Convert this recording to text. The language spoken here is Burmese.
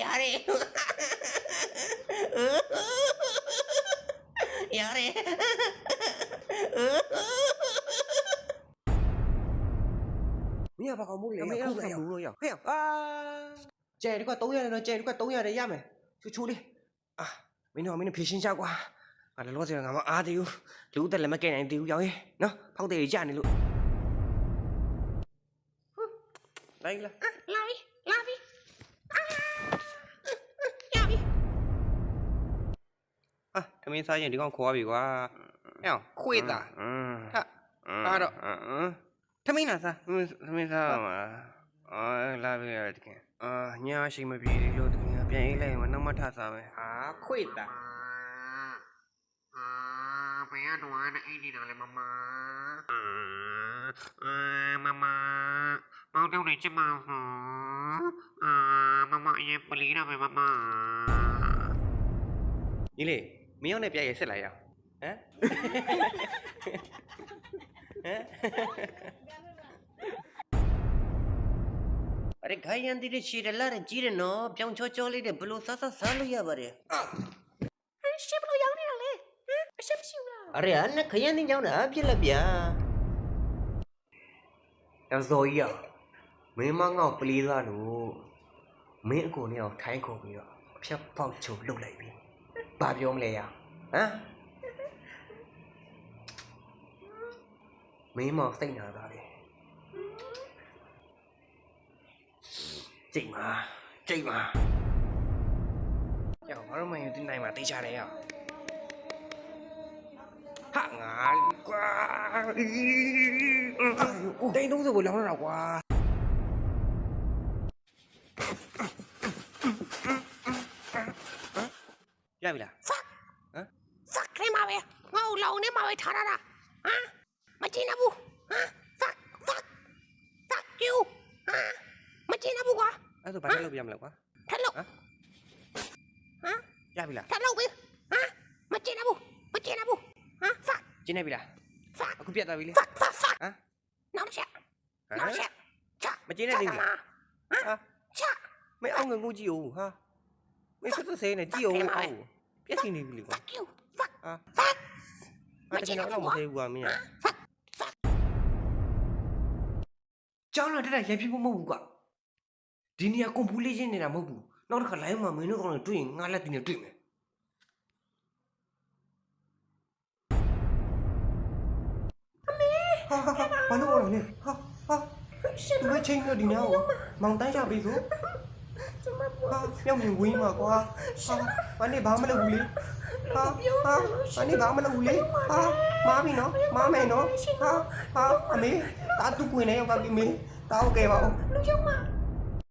ရတယ်ရတယ် မင်းကဘာကောင်မို့လဲမင်းအခုလည်းဘူးလို့ရဟဲ့ကျဲဒီက300တော့ကျဲဒီက300ရမယ်ချိုးလေးမင်းတို့ဖြည့်ရှင်းကြကွာငါလည်းလောဆယ်ငါမအားသေးဘူးလူဦးတက်လည်းမကဲနိုင်သေးဘူးရောင်ရေနော်ဖောက်တယ်ကြနေလို့လိုက်လာပြီရပြီသမင်းစားရင်ဒီကောင်ခေါ်ပြီကွာဟဲ့ခွေးသားဟာအားတော့သမင်းလားစားသမင်းစားမှာလာပြီတကယ်ညာရှိမပြေသေးလို့တကယ်ပြန်အေးလိုက်ရင်နောက်မှထစားမယ်ဟာခွေးသားဘယ်တော့မှအိတ်နေတာလဲမမမောင်တော့နေချင်မမအရင်ပလီနာပဲမညီလေးမင်းရောက်နဲ့ပြရဲဆက်လိုက်ရအောင်ဟမ်အရခိုင်ရန်တီးရှိရလာရင်ကြီးရနော်ပြောင်းချောလေးတဲ့ဘလို့ဆဆလို့ရပါတယ်ရှစ်ဘလို့ရောက်နေတာလဲအရှက်မရှိဘူးလားအရေအနခရန်တင်းကြောင်းတာဖြစ်လက်ဗျာရောက်စော်ကြီးရမင်းမငေါ့ပလီသားလို့မင်းအကိုနဲ့အောင်ထိုင်းခုံပြီးတော့အဖြတ်ပေါက်ချုပ်လုပ်လိုက်ပြီဘာပြောမလဲရဟမ်မင်းမောင်စိတ်နာတာလေကြိတ်မှာရောက်ဘာလို့မင်းဒီနိုင်မှာတေးချတယ်ရဟာငါကွာတိန်30ကိုလောင်းတော့ကွာရပြီလား fuck ခဲမှာပဲငါ့ကိုလောင်နေမှာပဲထားတာမကျင်းဘူး fuck you မကျင်းဘူးကွာအဲ့ဒါဘာလုပ်ပြရမလဲကွာထက်လို့ရပြီလားထက်လို့ပြီမကျင်းဘူး fuck ကျင်းနေပြီလား fuck အခုပြတ်သွားပြီလေ fuck နောက်ချက်ချမကျင်းနေသေးဘူးချမင်းအောင်ငုံကြည့်ဦးဟာမင်းစစေးနေကြည့်ဦးပြက်စီနေပြီလေကွာ fuck you fuck မကျင်းတော့မသေးဘူးကွာမင်းကျောင်းလာတက်ရိုက်ဖြစ်ဖို့မဟုတ်ဘူးကွာဒီနေရာကွန်ပူလေးချင်းနေတာမဟုတ်ဘူးနောက်တစ်ခါ live မှာမင်းတို့ကောင်တွေတွေ့ရင်ငါလက်တင်နဲ့တွေ့မယ်ဘာလို့အော်လဲသူပဲချင်းတော့ဒီနာကိုမောင်တိုင်းချပြီးဆိုပြောင်းမြင်ဝင်းမှာကွာဘာနေဘာမလုပ်ဘူးလေဘာနေဘာမလုပ်ဘူးလေမားပြီနော်မားမယ်နော်အမေတာသူ့ကွင်နေရောက်ပါပြီမေတာဟုတ်ကဲပါဦးလူရောက်မှာ